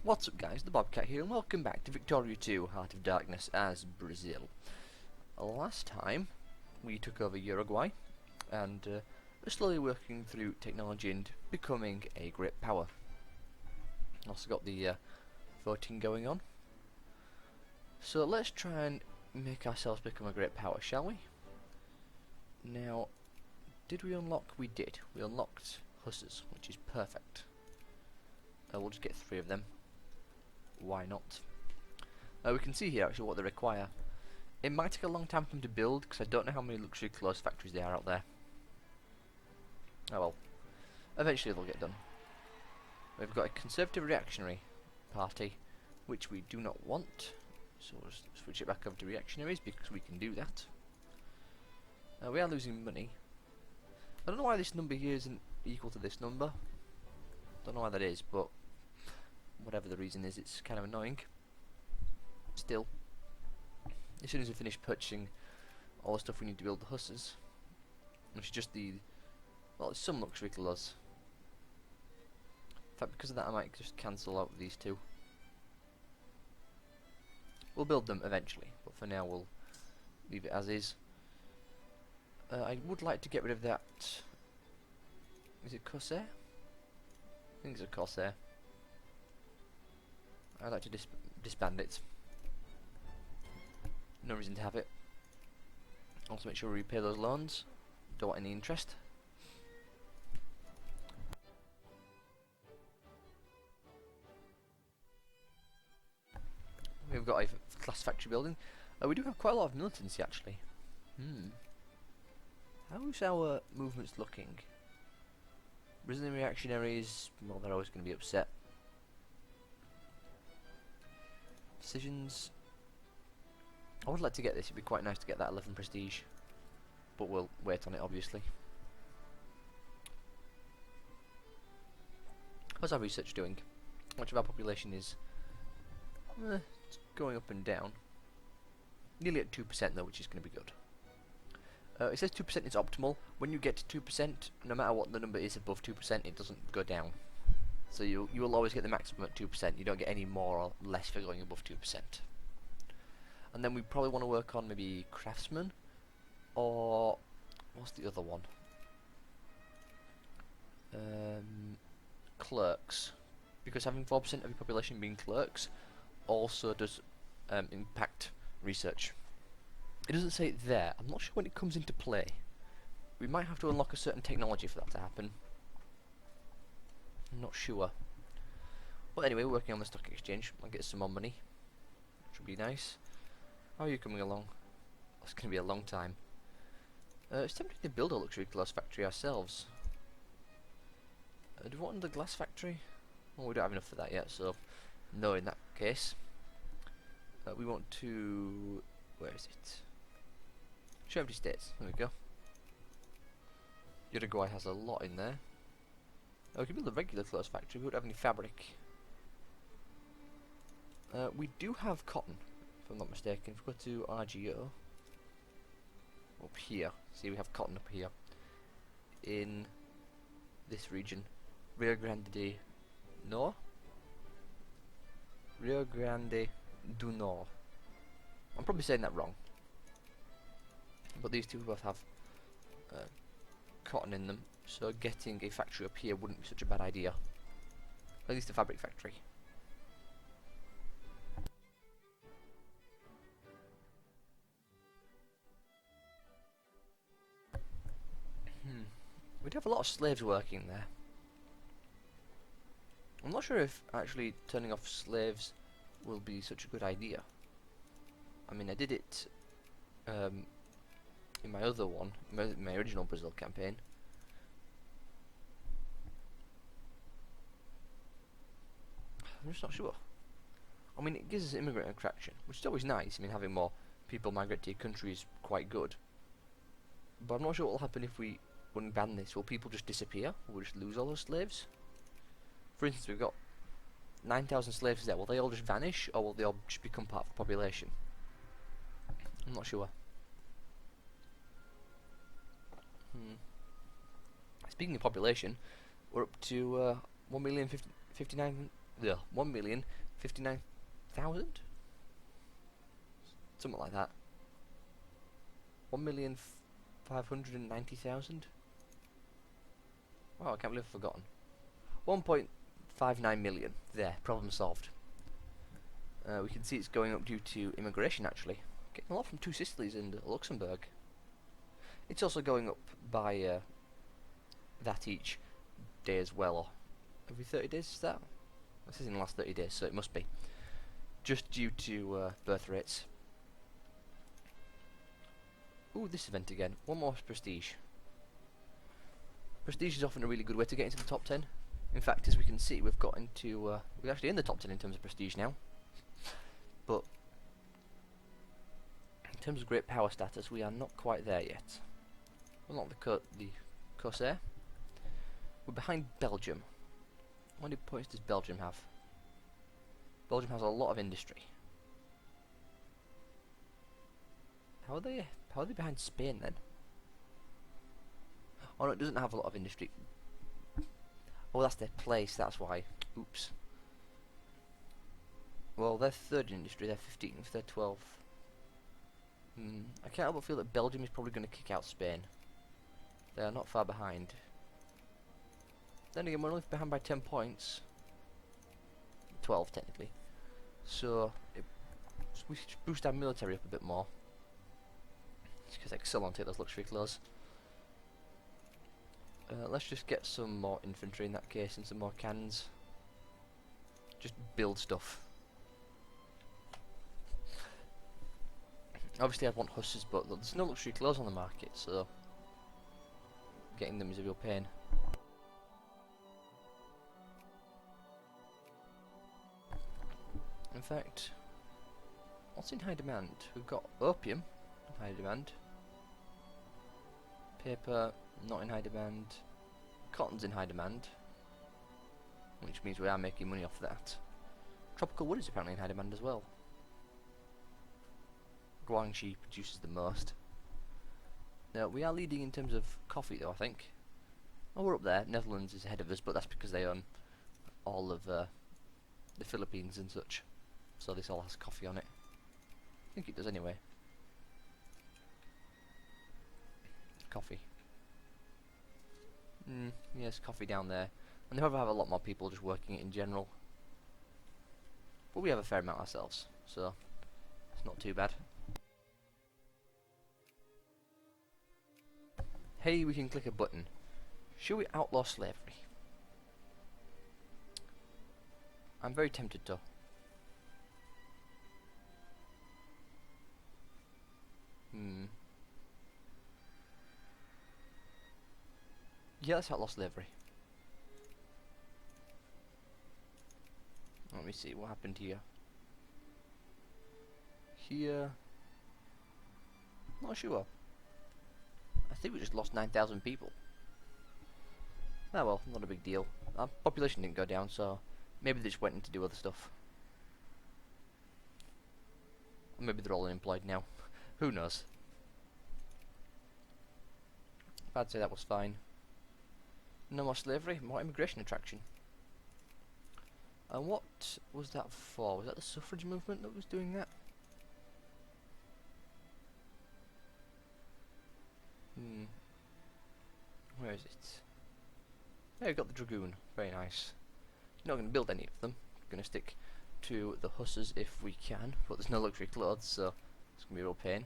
What's up guys, the Bobcat here and welcome back to Victoria 2 Heart of Darkness as Brazil. Last time we took over Uruguay and we're slowly working through technology and becoming a great power. Also got the voting going on. So let's try and make ourselves become a great power, shall we? Now, did we unlock? We did. We unlocked Hussars, which is perfect. We'll just get 3 of them. Why not? We can see here actually what they require. It might take a long time for them to build because I don't know how many luxury clothes factories there are out there. Oh well. Eventually they'll get done. We've got a conservative reactionary party, which we do not want. So we'll just switch it back over to reactionaries because we can do that. We are losing money. I don't know why this number here isn't equal to this number. Don't know why that is, but whatever the reason is, it's kind of annoying. Still, as soon as we finish purchasing all the stuff we need to build the Hussars, which is just well, it's some luxury clothes. In fact, because of that I might just cancel out these 2. We'll build them eventually, but for now we'll leave it as is. I would like to get rid of that. Is it Corsair? I think it's a Corsair. I'd like to disband it. No reason to have it. Also make sure we repay those loans. Don't want any interest. We've got a class factory building. We do have quite a lot of militancy actually. How's our movements looking? Brazilian reactionaries, well, they're always going to be upset. Decisions. I would like to get this. It'd be quite nice to get that 11 prestige, but we'll wait on it obviously. How's our research doing? Much of our population is it's going up and down. Nearly at 2% though, which is going to be good. It says 2% is optimal. When you get to 2%, no matter what the number is above 2%, it doesn't go down. So you will always get the maximum at 2%. You don't get any more or less for going above 2%. And then we probably want to work on maybe craftsmen, or what's the other one? Clerks, because having 4% of your population being clerks also does impact research. It doesn't say it there. I'm not sure when it comes into play. We might have to unlock a certain technology for that to happen. I'm not sure. But anyway, we're working on the stock exchange. I'll get some more money, which would be nice. How are you coming along? It's going to be a long time. It's tempting to build a luxury glass factory ourselves. Do we want another glass factory? Well, we don't have enough for that yet, so no in that case. We want to... where is it? Show empty states. There we go. Uruguay has a lot in there. We can build a regular clothes factory. We don't have any fabric. We do have cotton, if I'm not mistaken. If we go to RGO, up here, see we have cotton up here in this region, Rio Grande do Norte. Rio Grande do Norte. I'm probably saying that wrong, but these 2 both have cotton in them, so getting a factory up here wouldn't be such a bad idea. At least a fabric factory. We'd have a lot of slaves working there. I'm not sure if actually turning off slaves will be such a good idea. I mean, I did it in my other one, my original Brazil campaign. I'm just not sure. I mean, it gives us immigrant attraction, which is always nice. I mean, having more people migrate to your country is quite good. But I'm not sure what will happen if we ban this. Will people just disappear? Will we just lose all those slaves? For instance, we've got 9,000 slaves there. Will they all just vanish, or will they all just become part of the population? I'm not sure. Speaking of population, we're up to 1,059,000 Yeah, 1,059,000, something like that. 1,590,000. Wow, I can't believe I've forgotten. 1.59 million. There, problem solved. We can see it's going up due to immigration, actually. Getting a lot from Two Sicilies and Luxembourg. It's also going up by that each day as well, or every 30 days, is that? This is in the last 30 days, so it must be. Just due to birth rates. Ooh, this event again. One more prestige. Prestige is often a really good way to get into the top 10. In fact, as we can see, we've got into... we're actually in the top 10 in terms of prestige now. But in terms of great power status, we are not quite there yet. Well, not the Corsair. We're behind Belgium. How many points does Belgium have? Belgium has a lot of industry. How are they behind Spain then? Oh no, it doesn't have a lot of industry. Oh, that's their place, that's why. Oops. Well, they're third in industry, they're 15th, they're 12th. I can't help but feel that Belgium is probably going to kick out Spain. They are not far behind. Then again, we're only behind by 10 points. 12 technically. So we should boost our military up a bit more. It's because Excel won't take those luxury clothes. Let's just get some more infantry in that case and some more cannons. Just build stuff. Obviously I'd want hussars, but there's no luxury clothes on the market, so getting them is a real pain. In fact, what's in high demand? We've got opium in high demand. Paper, not in high demand. Cotton's in high demand, which means we are making money off that. Tropical wood is apparently in high demand as well. Guangxi produces the most. Now, we are leading in terms of coffee though, I think. Oh, we're up there. Netherlands is ahead of us, but that's because they own all of the Philippines and such. So this all has coffee on it. I think it does anyway. Coffee. Yes, coffee down there. And they probably have a lot more people just working it in general. But we have a fair amount ourselves, so it's not too bad. Hey, we can click a button. Should we outlaw slavery? I'm very tempted to. Yeah, let's outlaw slavery. Let me see what happened here. Here, not sure. I think we just lost 9,000 people. Ah well, not a big deal. Our population didn't go down, so maybe they just went in to do other stuff. Or maybe they're all unemployed now. Who knows? I'd say that was fine. No more slavery, more immigration attraction. And what was that for? Was that the suffrage movement that was doing that? Where is it? There we've got the Dragoon. Very nice. Not going to build any of them. Going to stick to the hussars if we can, but there's no luxury clothes, so it's going to be a real pain.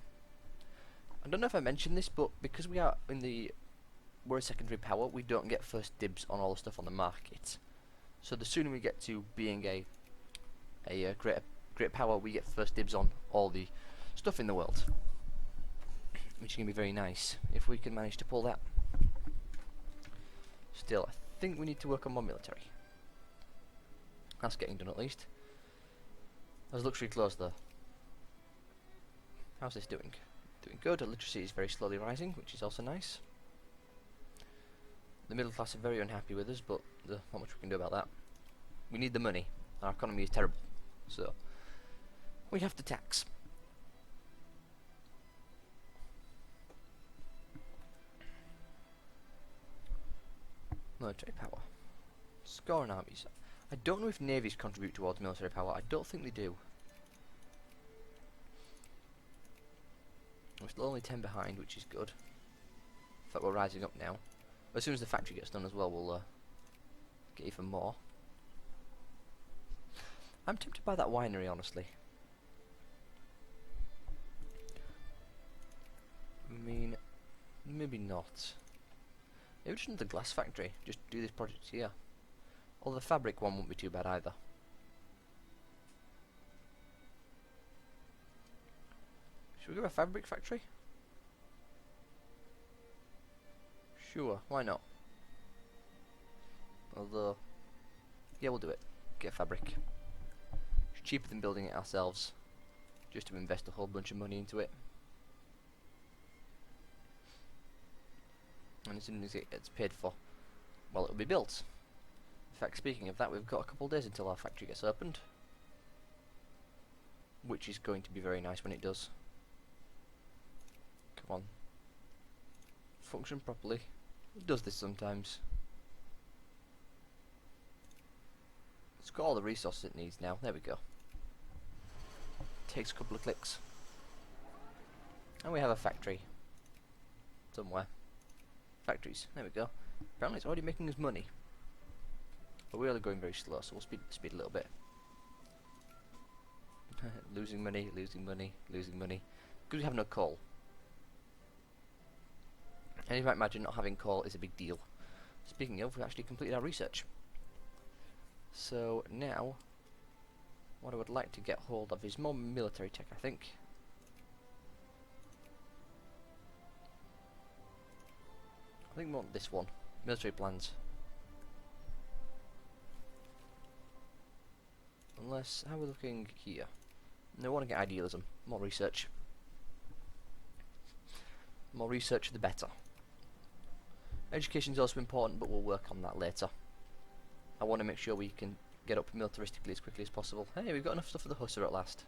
I don't know if I mentioned this, but because we're a secondary power, we don't get first dibs on all the stuff on the market. So the sooner we get to being a great power, we get first dibs on all the stuff in the world, which is going to be very nice if we can manage to pull that. Still, I think we need to work on more military. That's getting done at least. How's luxury clothes though? How's this doing? Doing good. Literacy is very slowly rising, which is also nice. The middle class are very unhappy with us, but there's not much we can do about that. We need the money. Our economy is terrible, so we have to tax. Military power. Score and armies. I don't know if navies contribute towards military power. I don't think they do. We're still only 10 behind, which is good. In fact, we're rising up now. As soon as the factory gets done as well, we'll get even more. I'm tempted by that winery, honestly. I mean, maybe not. Maybe just another glass factory. Just do this project here. Although the fabric one won't be too bad either. Should we go to a fabric factory? Sure, why not? Although, yeah, we'll do it. Get fabric. It's cheaper than building it ourselves. Just to invest a whole bunch of money into it. And as soon as it gets paid for, well, it'll be built. In fact, speaking of that, we've got a couple of days until our factory gets opened. Which is going to be very nice when it does. Come on. Function properly. It does this sometimes. It's got all the resources it needs now. There we go. Takes a couple of clicks. And we have a factory. Somewhere. Factories. There we go. Apparently it's already making us money. But we are going very slow, so we'll speed a little bit. Losing money, losing money, losing money. Because we have no coal. And you might imagine not having coal is a big deal. Speaking of, we've actually completed our research. So now, what I would like to get hold of is more military tech, I think. I think we want this one. Military plans. Unless, how are we looking here? No, I want to get idealism. More research. More research, the better. Education is also important, but we'll work on that later. I want to make sure we can get up militaristically as quickly as possible. Hey, we've got enough stuff for the Hussar at last.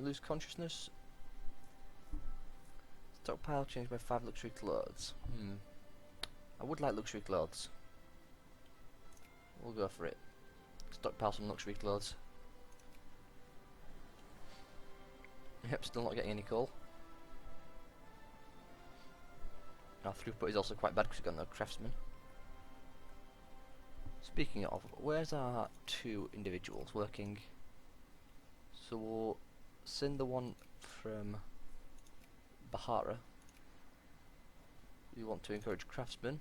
Lose consciousness. Stockpile changed by 5 luxury clothes. I would like luxury clothes. We'll go for it. Stockpile some luxury clothes. Yep, still not getting any coal. Our throughput is also quite bad because we've got no craftsmen. Speaking of, where's our 2 individuals working? So we'll send the one from Bahara. We want to encourage craftsmen.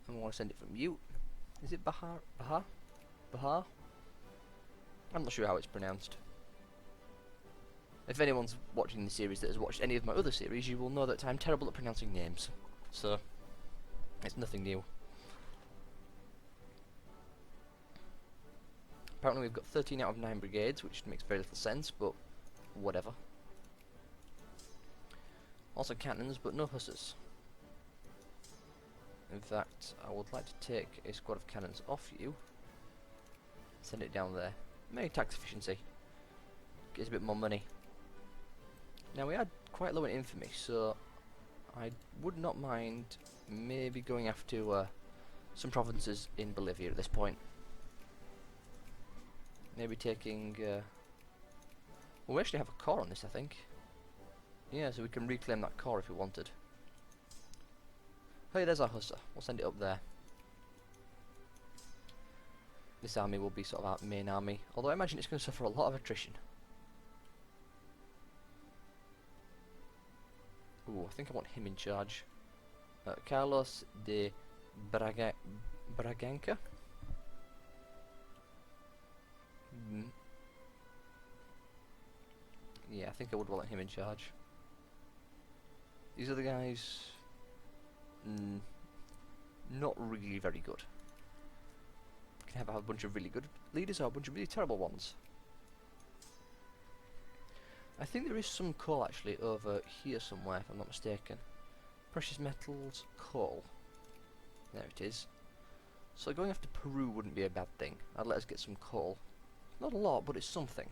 And we want to send it from you. Is it Bahar? Bahar? Bahar? I'm not sure how it's pronounced. If anyone's watching the series that has watched any of my other series, you will know that I'm terrible at pronouncing names. So, it's nothing new. Apparently we've got 13 out of 9 brigades, which makes very little sense, but whatever. Also cannons, but no hussars. In fact, I would like to take a squad of cannons off you. Send it down there. Maybe tax efficiency. Gives a bit more money. Now we are quite low in infamy, so I would not mind maybe going after some provinces in Bolivia at this point. Maybe taking... well, we actually have a core on this, I think. Yeah, so we can reclaim that core if we wanted. Hey, there's our hussar. We'll send it up there. This army will be sort of our main army, although I imagine it's going to suffer a lot of attrition. Ooh, I think I want him in charge. Carlos de Braganca. Yeah, I think I would want him in charge. These other guys... not really very good. We can have a bunch of really good leaders or a bunch of really terrible ones. I think there is some coal actually over here somewhere, if I'm not mistaken. Precious metals, coal. There it is. So going after Peru wouldn't be a bad thing. I'd let us get some coal. Not a lot, but it's something.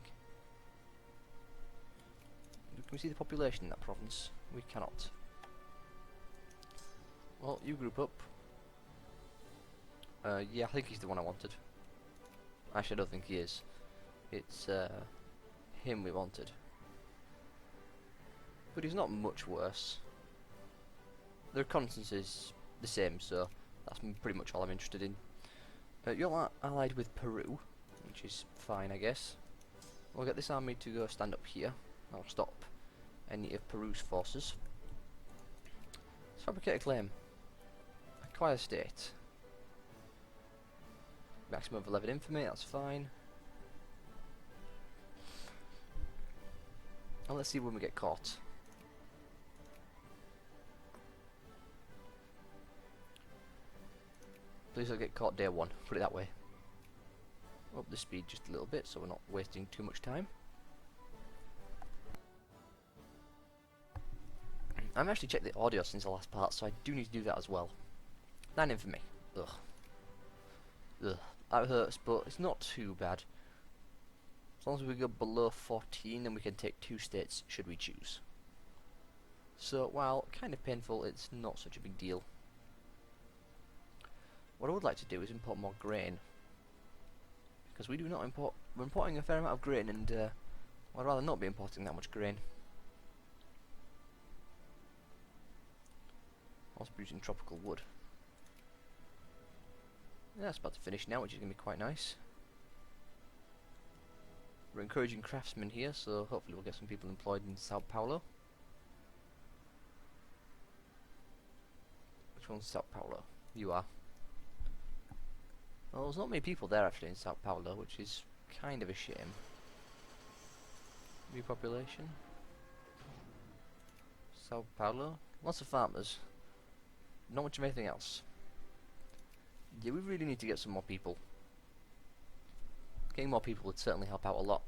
Can we see the population in that province? We cannot. Well, you group up. Yeah, I think he's the one I wanted. Actually, I don't think he is. It's him we wanted. But he's not much worse. The reconnaissance is the same, so that's pretty much all I'm interested in. You're allied with Peru, which is fine, I guess. We'll get this army to go stand up here. I'll stop any of Peru's forces. Let's fabricate a claim. Acquire state. Maximum of 11 infamy, that's fine. And let's see when we get caught. Please don't get caught day one, put it that way. Up the speed just a little bit so we're not wasting too much time. I've actually checked the audio since the last part, so I do need to do that as well. 9 infamy. Ugh. Ugh. That hurts, but it's not too bad. As long as we go below 14, then we can take 2 states should we choose. So, while kind of painful, it's not such a big deal. What I would like to do is import more grain. Because we do not import... We're importing a fair amount of grain, and I'd rather not be importing that much grain. Also producing tropical wood. Yeah, that's about to finish now, which is going to be quite nice. We're encouraging craftsmen here, so hopefully we'll get some people employed in Sao Paulo. Which one's Sao Paulo? You are. Well, there's not many people there actually in Sao Paulo, which is kind of a shame. New population. Sao Paulo. Lots of farmers. Not much of anything else. Yeah, we really need to get some more people. Getting more people would certainly help out a lot.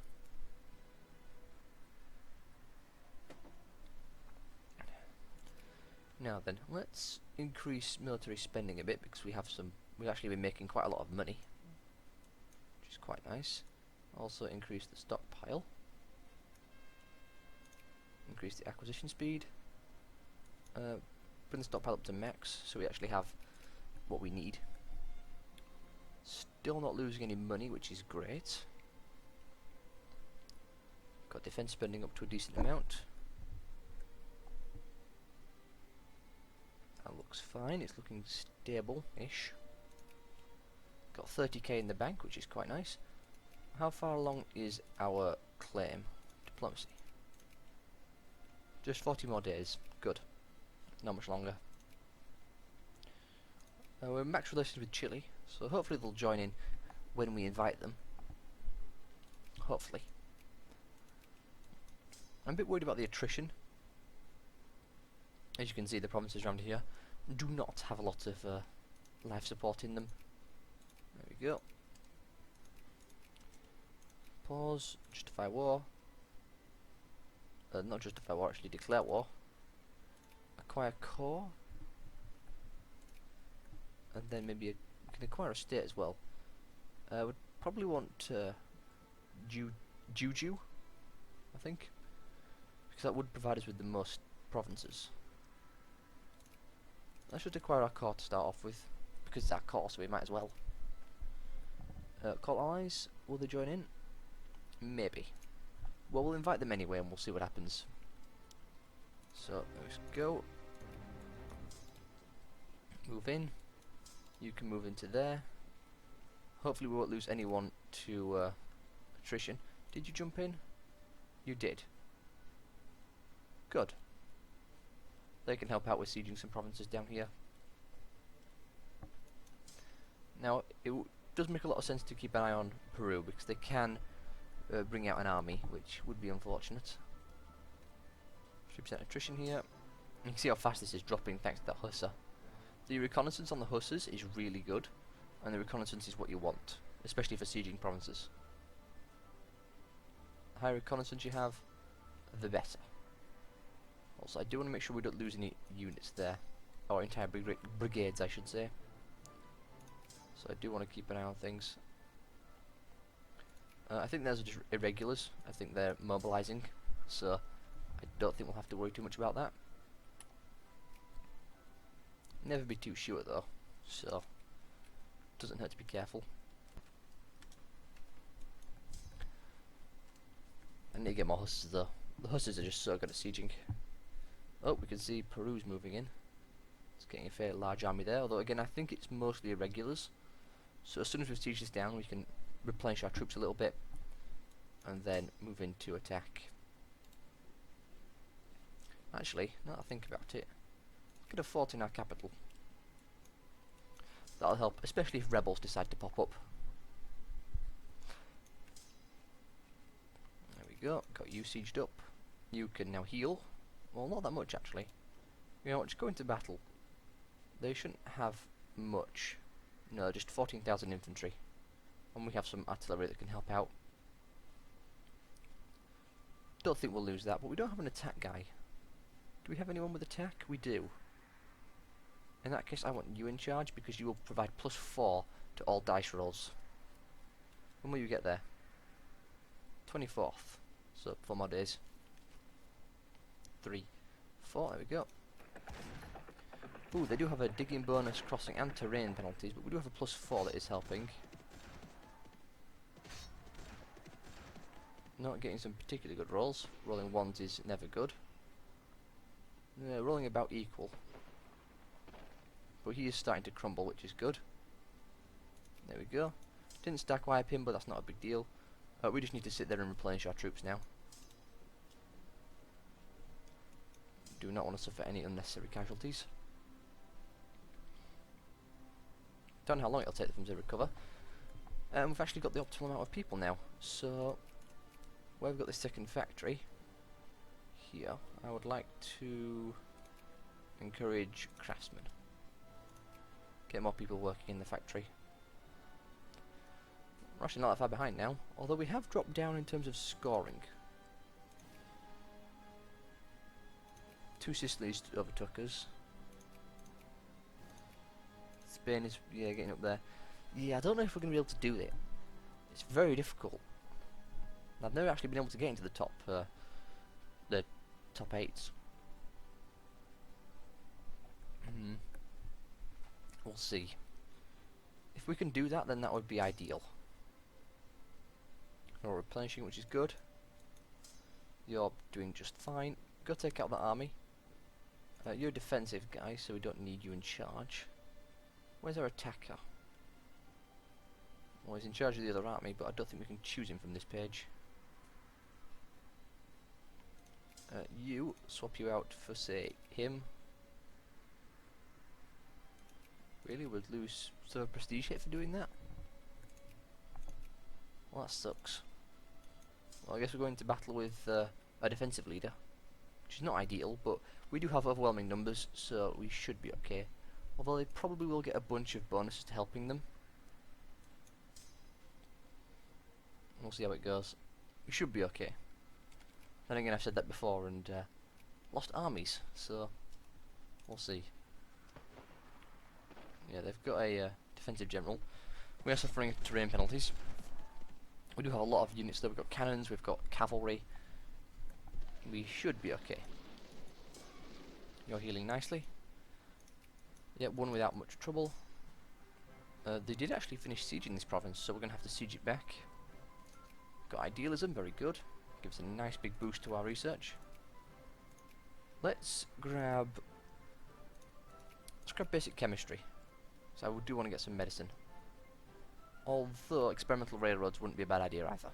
Now then, let's increase military spending a bit because we've actually been making quite a lot of money, which is quite nice. Also increase the stockpile. Increase the acquisition speed. Bring the stockpile up to max so we actually have what we need. Still not losing any money, which is great. Got defense spending up to a decent amount. That looks fine, it's looking stable-ish. Got 30k in the bank, which is quite nice. How far along is our claim? Diplomacy. Just 40 more days. Good. Not much longer. We're in max relations with Chile, so hopefully they'll join in when we invite them. Hopefully. I'm a bit worried about the attrition. As you can see, the provinces around here do not have a lot of life support in them. There we go. Pause. Justify war. Not justify war, actually declare war. Acquire core. And then maybe we can acquire a state as well. Would probably want Juju, I think, because that would provide us with the most provinces. Let's just acquire our core to start off with, because it's our core, so we might as well. Call allies, will they join in? Maybe. Well, we'll invite them anyway and we'll see what happens. So, let's go. Move in. You can move into there. Hopefully we won't lose anyone to attrition. Did you jump in? You did. Good. They can help out with sieging some provinces down here. Now, it does make a lot of sense to keep an eye on Peru, because they can bring out an army, which would be unfortunate. 3% attrition here. You can see how fast this is dropping thanks to that hussar. The reconnaissance on the hussars is really good, and the reconnaissance is what you want, especially for sieging provinces. The higher reconnaissance you have, the better. Also, I do want to make sure we don't lose any units there, or entire brigades, I should say. So I do want to keep an eye on things. I think those are just irregulars. I think they're mobilizing, so I don't think we'll have to worry too much about that. Never be too sure though. So doesn't hurt to be careful. I need to get more hussies though. The hussies are just so good at sieging. Oh, we can see Peru's moving in. It's getting a fairly large army there, although again I think it's mostly irregulars. So as soon as we siege this down, we can replenish our troops a little bit and then move into attack. Actually, now that I think about it, get a fort in our capital. That'll help, especially if rebels decide to pop up. There we go, got you sieged up. You can now heal. Well, not that much actually. You know what, just go into battle. They shouldn't have much. No, just 14,000 infantry. And we have some artillery that can help out. Don't think we'll lose that, but we don't have an attack guy. Do we have anyone with attack? We do. In that case, I want you in charge because you will provide +4 to all dice rolls. When will you get there? 24th. So 4 more days. 3, 4. There we go. Ooh, they do have a digging bonus, crossing, and terrain penalties, but we do have a +4 that is helping. Not getting some particularly good rolls. Rolling 1s is never good. Rolling about equal. But he is starting to crumble, which is good. There we go. Didn't stack wipe him, but that's not a big deal. We just need to sit there and replenish our troops now. Do not want to suffer any unnecessary casualties. Don't know how long it'll take them to recover. We've actually got the optimal amount of people now. So, where we've got the second factory, here, I would like to encourage craftsmen. Get more people working in the factory. We're actually not that far behind now, although we have dropped down in terms of scoring. 2 Sicilies overtook us. Spain is, yeah, getting up there. Yeah, I don't know if we're going to be able to do it. It's very difficult. I've never actually been able to get into the top 8s. We'll see. If we can do that, then that would be ideal. You're replenishing, which is good. You're doing just fine. Go take out that army. You're a defensive guy, so we don't need you in charge. Where's our attacker? Well, he's in charge of the other army, but I don't think we can choose him from this page. You, swap you out for, say, him. Really? We'd lose some prestige hit for doing that? Well, that sucks. Well, I guess we're going to battle with a defensive leader, which is not ideal, but we do have overwhelming numbers, so we should be okay. Although they probably will get a bunch of bonuses to helping them. We'll see how it goes. We should be okay. Then again, I've said that before and lost armies, so we'll see. Yeah, they've got a defensive general. We are suffering terrain penalties. We do have a lot of units though. We've got cannons, we've got cavalry. We should be okay. You're healing nicely. Yeah, one without much trouble. They did actually finish sieging this province, so we're going to have to siege it back. Got idealism, very good. Gives a nice big boost to our research. Let's grab basic chemistry. So I do want to get some medicine. Although experimental railroads wouldn't be a bad idea either.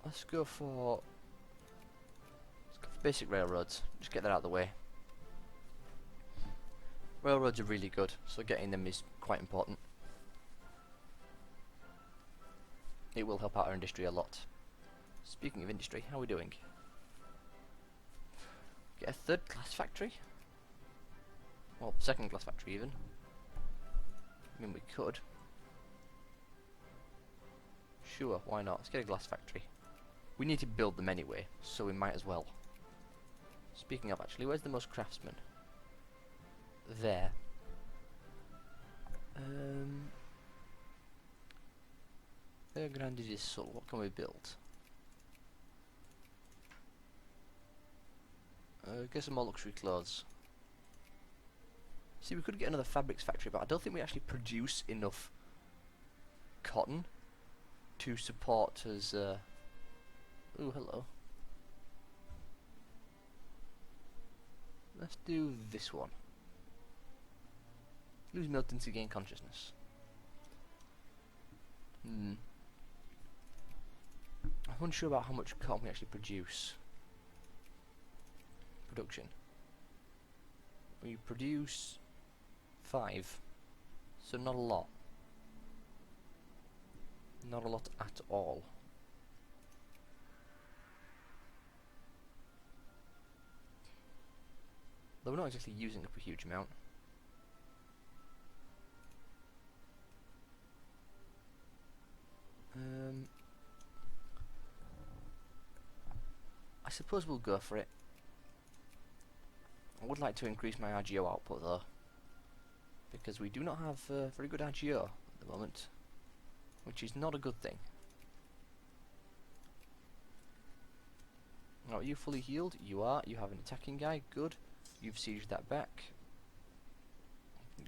Let's go for basic railroads. Just get that out of the way. Railroads are really good, so getting them is quite important. It will help out our industry a lot. Speaking of industry, how are we doing? Get a 3rd class factory? Well, 2nd class factory even. I mean, we could. Sure, why not? Let's get a glass factory. We need to build them anyway, so we might as well. Speaking of, actually, where's the most craftsmen? There. Grande di Sol, what can we build? Get some more luxury clothes. See, we could get another fabrics factory, but I don't think we actually produce enough cotton to support us. Ooh, hello. Let's do this one. Lose militancy, gain consciousness. I'm unsure about how much cotton we actually produce. Production. We produce 5, so not a lot. Not a lot at all. Though we're not exactly using up a huge amount. I suppose we'll go for it. I would like to increase my RGO output though, because we do not have very good RGO at the moment, which is not a good thing. Are you fully healed? You are. You have an attacking guy. Good. You've sieged that back.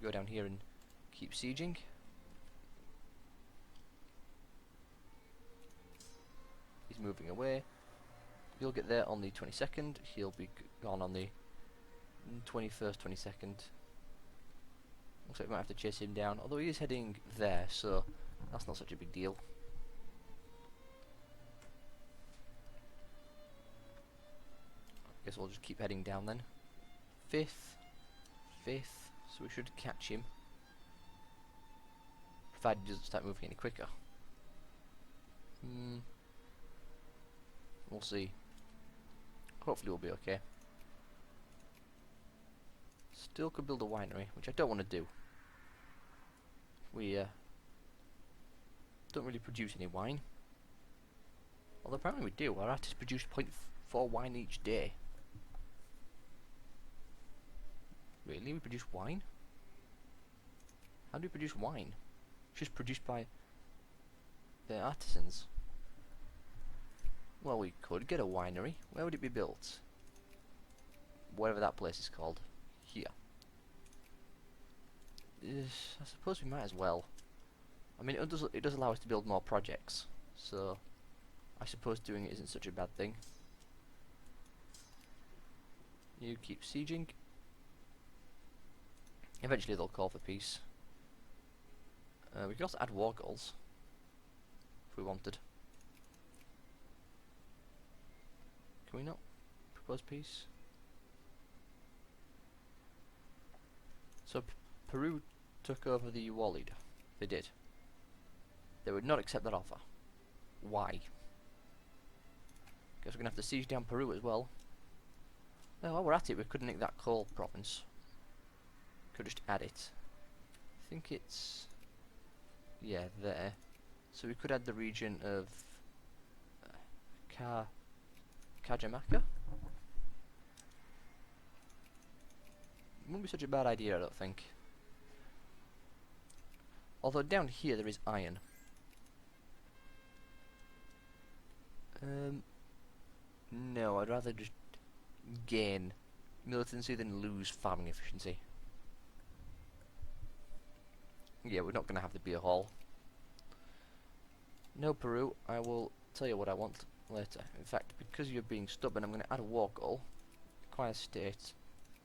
Go down here and keep sieging. He's moving away. You'll get there on the 22nd. He'll be gone on the 21st, 22nd. Looks like we might have to chase him down, although he is heading there, so that's not such a big deal. I guess we'll just keep heading down then. 5th, so we should catch him. Provided he doesn't start moving any quicker. We'll see. Hopefully we'll be okay. Still could build a winery, which I don't want to do. We don't really produce any wine. Although apparently we do. Our artists produce 0.4 wine each day. Really? We produce wine? How do we produce wine? It's just produced by the artisans. Well, we could get a winery. Where would it be built? Whatever that place is called. Here. I suppose we might as well. I mean, it does allow us to build more projects, so I suppose doing it isn't such a bad thing. You keep sieging. Eventually they'll call for peace. We could also add war goals if we wanted. Can we not propose peace? So Peru took over the war leader. They did. They would not accept that offer. Why? Guess we're gonna have to siege down Peru as well. Well, while we're at it, we could nick that coal province. Could just add it. I think it's there. So we could add the region of Cajamarca. Wouldn't be such a bad idea, I don't think. Although down here there is iron. No, I'd rather just gain militancy than lose farming efficiency. Yeah, we're not going to have the beer hall. No, Peru, I will tell you what I want later. In fact, because you're being stubborn, I'm going to add a war goal. Acquire state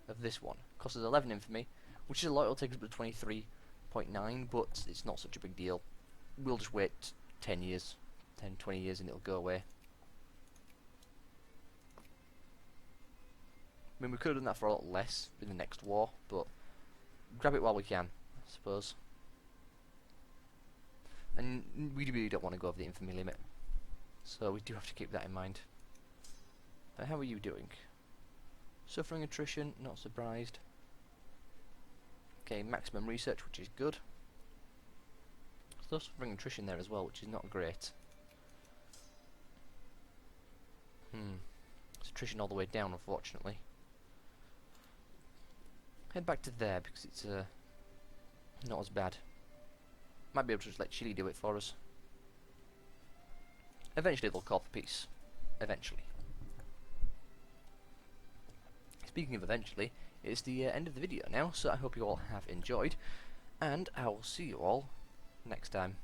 of this one. Costs us 11 infamy, which is a lot. It'll take us up to 23.9, but it's not such a big deal. We'll just wait 10 years, 10, 20 years, and it'll go away. I mean, we could have done that for a lot less in the next war, but grab it while we can, I suppose. And we really don't want to go over the infamy limit, so we do have to keep that in mind. How are you doing? Suffering attrition, not surprised. Okay, maximum research, which is good. Still suffering attrition there as well, which is not great. It's attrition all the way down, unfortunately. Head back to there, because it's not as bad. Might be able to just let Chile do it for us. Eventually they'll call for peace. Eventually. speaking of eventually, it's the end of the video now, so I hope you all have enjoyed, and I will see you all next time.